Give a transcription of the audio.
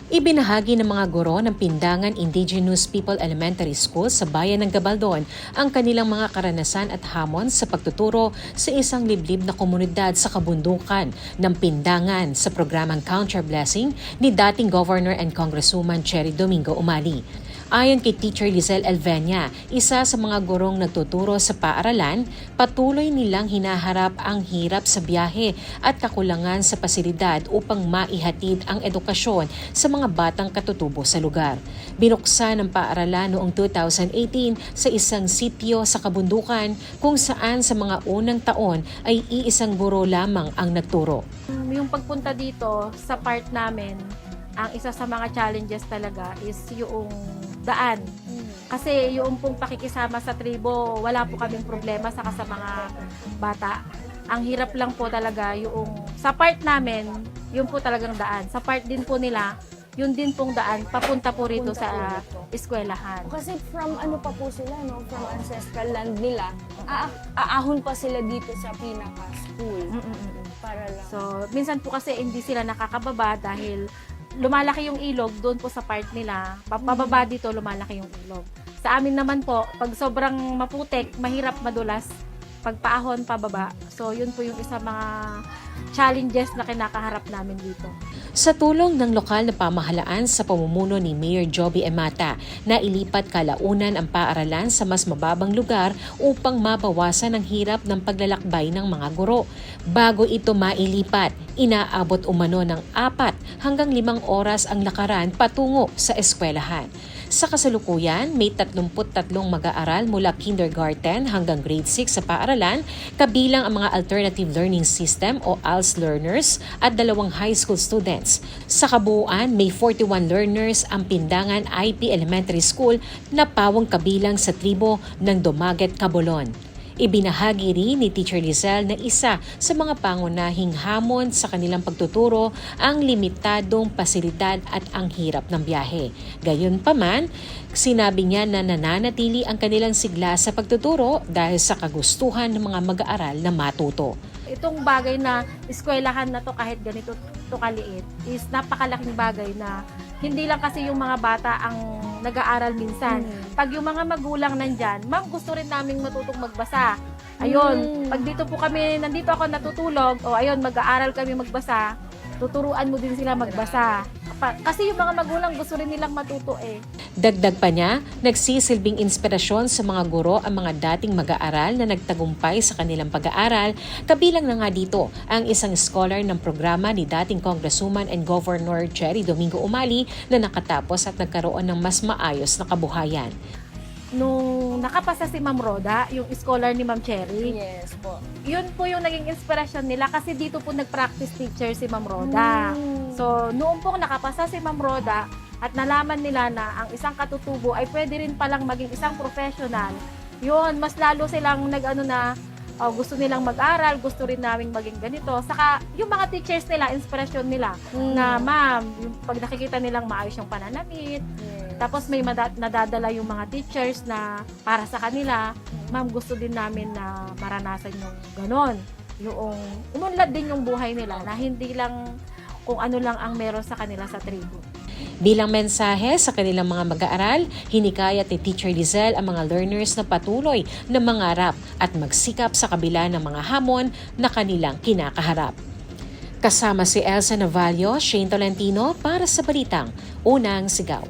Ibinahagi ng mga guro ng Pindangan Indigenous People Elementary School sa bayan ng Gabaldon ang kanilang mga karanasan at hamon sa pagtuturo sa isang liblib na komunidad sa kabundukan ng Pindangan sa programang Count Your Blessing ni dating Governor and Congresswoman Cherry Domingo Umali. Ayon kay Teacher Lizelle Elvenia, isa sa mga gurong nagtuturo sa paaralan, patuloy nilang hinaharap ang hirap sa biyahe at kakulangan sa pasilidad upang maihatid ang edukasyon sa mga batang katutubo sa lugar. Binuksan ng paaralan noong 2018 sa isang sitio sa kabundukan kung saan sa mga unang taon ay iisang guro lamang ang nagturo. Yung pagpunta dito sa part namin, ang isa sa mga challenges talaga is yung daan. Kasi yung pong pakikisama sa tribo, wala po kaming problema saka sa mga bata. Ang hirap lang po talaga yung sa part namin, yun po talagang daan. Sa part din po nila, yun din pong daan papunta po rito sa eskwelahan. Kasi from ano pa po sila, no? From ancestral land nila, aahon pa sila dito sa pinaka-school. Para lang. So, minsan po kasi hindi sila nakakababa dahil lumalaki yung ilog doon po sa part nila. Pababa dito, lumalaki yung ilog. Sa amin naman po, pag sobrang maputik, mahirap madulas. Pagpaahon, pababa. So, yun po yung isa mga challenges na kinakaharap namin dito. Sa tulong ng lokal na pamahalaan sa pamumuno ni Mayor Joby Emata, nailipat kalaunan ang paaralan sa mas mababang lugar upang mabawasan ang hirap ng paglalakbay ng mga guro. Bago ito mailipat, inaabot umano ng 4 hanggang 5 oras ang lakaran patungo sa eskwelahan. Sa kasalukuyan, may 33 mag-aaral mula kindergarten hanggang grade 6 sa paaralan, kabilang ang mga Alternative Learning System o ALS learners at 2 high school students. Sa kabuuan, may 41 learners ang Pindangan IP Elementary School na pawang kabilang sa tribo ng Dumaguet, Cabolon. Ibinahagi rin ni Teacher Lizelle na isa sa mga pangunahing hamon sa kanilang pagtuturo ang limitadong pasilidad at ang hirap ng biyahe. Gayunpaman, sinabi niya na nananatili ang kanilang sigla sa pagtuturo dahil sa kagustuhan ng mga mag-aaral na matuto. Itong bagay na eskwelahan na to kahit ganito to kaliit is napakalaking bagay na hindi lang kasi yung mga bata ang nag-aaral minsan. Pag yung mga magulang nandyan, ma'am, gusto rin naming matutong magbasa. Ayun, pag dito po kami, nandito ako natutulog, o ayun, mag-aaral kami magbasa, tuturuan mo din sila magbasa. Kasi yung mga magulang gusto rin nilang matuto eh. Dagdag pa niya, nagsisilbing inspirasyon sa mga guro ang mga dating mag-aaral na nagtagumpay sa kanilang pag-aaral, kabilang na nga dito ang isang scholar ng programa ni dating Congresswoman and Governor Cherry Domingo Umali na nakatapos at nagkaroon ng mas maayos na kabuhayan. Nung nakapasa si Ma'am Roda, yung scholar ni Ma'am Cherry, Yes po. yun po yung naging inspirasyon nila kasi dito po nag-practice teacher si Ma'am Roda. So, noong pong nakapasa si Ma'am Roda at nalaman nila na ang isang katutubo ay pwede rin palang maging isang professional, yun, mas lalo silang gusto nilang mag-aral, gusto rin naming maging ganito. Saka, yung mga teachers nila, inspirasyon nila, na ma'am, yung pag nakikita nilang maayos yung pananamit, tapos may nadadala yung mga teachers na para sa kanila, ma'am, gusto din namin na maranasan yung ganon. Yung umunlad din yung buhay nila na hindi lang kung ano lang ang meron sa kanila sa tribo. Bilang mensahe sa kanilang mga mag-aaral, hinikayat ni Teacher Lizelle ang mga learners na patuloy na mangarap at magsikap sa kabila ng mga hamon na kanilang kinakaharap. Kasama si Elsa Navallo, Shane Tolentino para sa Balitang Unang Sigaw.